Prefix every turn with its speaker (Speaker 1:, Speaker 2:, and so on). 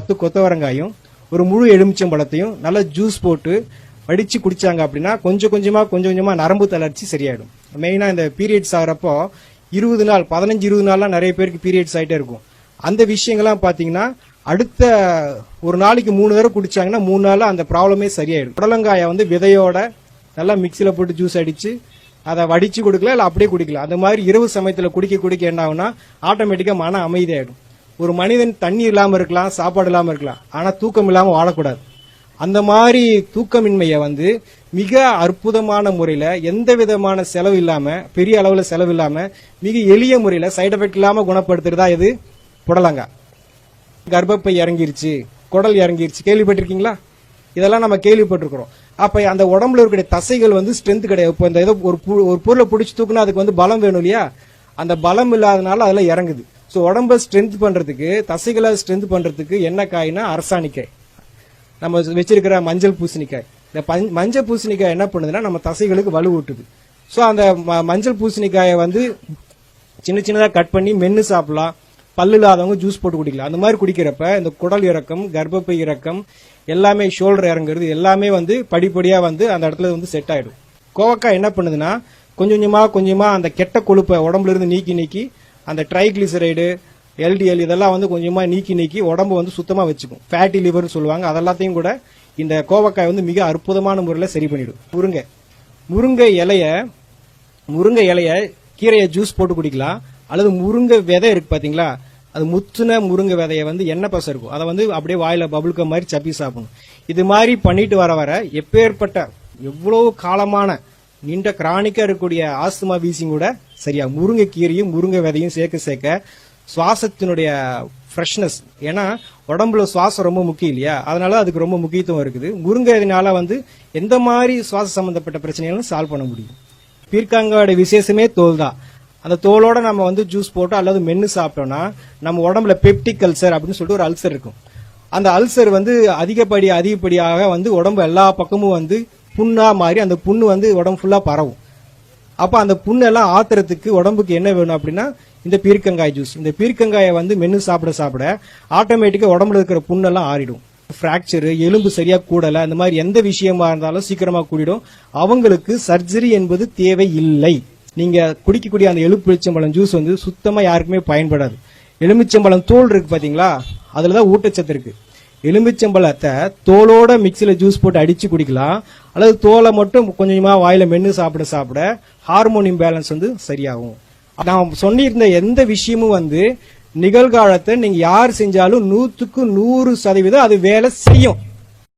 Speaker 1: 10 கொத்தவரங்காயும் ஒரு முழு எலுமிச்சம்பழத்தையும் நல்லா ஜூஸ் போட்டு வடிச்சு குடிச்சாங்க அப்படின்னா கொஞ்சம் கொஞ்சமா நரம்பு தளர்ச்சி சரியாயிடும். மெயினா இந்த பீரியட்ஸ் ஆகிறப்போ 20 நாள் 15-20 நாள்லாம் நிறைய பேருக்கு பீரியட்ஸ் ஆகிட்டே இருக்கும். அந்த விஷயங்கள்லாம் பாத்தீங்கன்னா அடுத்த ஒரு நாளைக்கு 3 தடவை குடிச்சாங்கன்னா 3 நாள்ல அந்த ப்ராப்ளமே சரியாயிடும். புடலங்காயை வந்து விதையோட நல்லா மிக்சியில போட்டு ஜூஸ் அடிச்சு அதை வடிச்சு கொடுக்கலாம், இல்ல அப்படியே குடிக்கலாம். அந்த மாதிரி இரவு சமயத்துல குடிக்க என்ன ஆகும்னா ஆட்டோமேட்டிக்கா மன அமைதியாயிடும். ஒரு மனிதன் தண்ணி இல்லாம இருக்கலாம், சாப்பாடு இல்லாம இருக்கலாம், ஆனா தூக்கம் இல்லாம வாழக்கூடாது. அந்த மாதிரி தூக்கமின்மையை வந்து மிக அற்புதமான முறையில எந்த விதமான செலவு இல்லாம, பெரிய அளவுல செலவு இல்லாம, மிக எளிய முறையில சைடு எஃபெக்ட் இல்லாம குணப்படுத்துறதா இது புடலங்காய். கர்ப்பப்பை இறங்கிருச்சு, குடல் இறங்கிருச்சு, கேள்விப்பட்டிருக்கீங்களா? இதெல்லாம் நம்ம கேள்விப்பட்டிருக்கிறோம். அப்ப அந்த உடம்புல இருக்கிற தசைகள் வந்து ஸ்ட்ரென்த் கிடையாது. இப்போ இந்த ஏதோ ஒரு பொருளை பிடிச்சி தூக்குனா அதுக்கு வந்து பலம் வேணும் இல்லையா? அந்த பலம் இல்லாதனால அதெல்லாம் இறங்குது. ஸோ உடம்ப ஸ்ட்ரென்த் பண்றதுக்கு, தசைகளை ஸ்ட்ரென்த் பண்றதுக்கு என்ன காய்னா அரசாணிக்காய். நம்ம வச்சிருக்கிற மஞ்சள் பூசணிக்காய். இந்த மஞ்சள் பூசணிக்காய் என்ன பண்ணுதுன்னா நம்ம தசைகளுக்கு வலுவூட்டுது. ஸோ அந்த மஞ்சள் பூசணிக்காயை வந்து சின்னதா கட் பண்ணி மென்னு சாப்பிடலாம். பல்லு இல்லாதவங்க ஜூஸ் போட்டு குடிக்கலாம். அந்த மாதிரி குடிக்கிறப்ப இந்த குடல் இறக்கம், கர்ப்பப்பை இறக்கம் எல்லாமே, ஷோல்டர் இறங்குறது எல்லாமே வந்து படிப்படியா வந்து அந்த இடத்துல வந்து செட் ஆயிடும். கோவக்காய் என்ன பண்ணுதுன்னா கொஞ்சமா அந்த கெட்ட கொழுப்பை உடம்புல இருந்து நீக்கி அந்த ட்ரைகிளிசரைடு, எல்டிஎல் இதெல்லாம் வந்து கொஞ்சமா நீக்கி உடம்பு வந்து சுத்தமா வச்சுக்கும். ஃபேட்டி லிவர் சொல்லுவாங்க. அதெல்லாத்தையும் கூட இந்த கோவக்காய் வந்து மிக அற்புதமான முறையில் சரி பண்ணிடும். முருங்கை இலைய கீரையை ஜூஸ் போட்டு குடிக்கலாம். அல்லது முருங்கை விதை இருக்கு பாத்தீங்களா, அது முத்துன முருங்கை விதையை வந்து எண்ணெய் பசை இருக்கும், அதை வந்து அப்படியே வாயில பபுள்க மாதிரி சப்பி சாப்பிடணும். இது மாதிரி பண்ணிட்டு வர எப்பேற்பட்ட எவ்வளவு காலமான நீண்ட கிரானிக்கா இருக்கக்கூடிய ஆஸ்துமா வீசிங் கூட சரியா. முருங்கை கீரையும் முருங்கை விதையும் சேர்க்க சுவாசத்தினுடைய ஃப்ரெஷ்னஸ், ஏன்னா உடம்புல சுவாசம் ரொம்ப முக்கியம் இல்லையா, அதனால அதுக்கு ரொம்ப முக்கியத்துவம் இருக்குது. முருங்கைனால வந்து எந்த மாதிரி சுவாச சம்பந்தப்பட்ட பிரச்சனைகளும் சால்வ் பண்ண முடியும். பீர்க்கங்காயோட விசேஷமே தோல் தான். அந்த தோலோட நம்ம வந்து ஜூஸ் போட்டு அல்லது மென்னு சாப்பிட்டோம்னா நம்ம உடம்புல பெப்டிக் அல்சர் அப்படின்னு சொல்லிட்டு ஒரு அல்சர் இருக்கும். அந்த அல்சர் வந்து அதிகப்படியாக வந்து உடம்பு எல்லா பக்கமும் வந்து புண்ணா மாறி அந்த புண்ணு வந்து உடம்பு ஃபுல்லா பரவும். அப்ப அந்த புண்ணு எல்லாம் ஆத்துறதுக்கு உடம்புக்கு என்ன வேணும் அப்படின்னா இந்த பீர்க்கங்காய் ஜூஸ். இந்த பீர்க்கங்காயை வந்து மென்னு சாப்பிட ஆட்டோமேட்டிக்கா உடம்புல இருக்கிற புண்ணெல்லாம் ஆறிடும். பிராக்சர், எலும்பு சரியா கூடல, அந்த மாதிரி எந்த விஷயமா இருந்தாலும் சீக்கிரமா கூடிடும். அவங்களுக்கு சர்ஜரி என்பது தேவை இல்லை. நீங்க குடிக்கக்கூடிய அந்த எலுமிச்சம்பழம் ஜூஸ் வந்து சுத்தமா யாருக்குமே பயன்படாது. எலுமிச்சம்பழம் தோல் இருக்கு பாத்தீங்களா, அதுலதான் ஊட்டச்சத்து இருக்கு. எலுமிச்சம்பழத்தை தோலோட மிக்சியில ஜூஸ் போட்டு அடிச்சு குடிக்கலாம், அல்லது தோலை மட்டும் கொஞ்சமா வாயில மென்னு சாப்பிட ஹார்மோன் இம்பேலன்ஸ் வந்து சரியாகும். நான் சொல்லியிருந்த எந்த விஷயமும் வந்து நிகழ்காலத்தை நீங்க யார் செஞ்சாலும் 100% அது வேலை செய்யும்.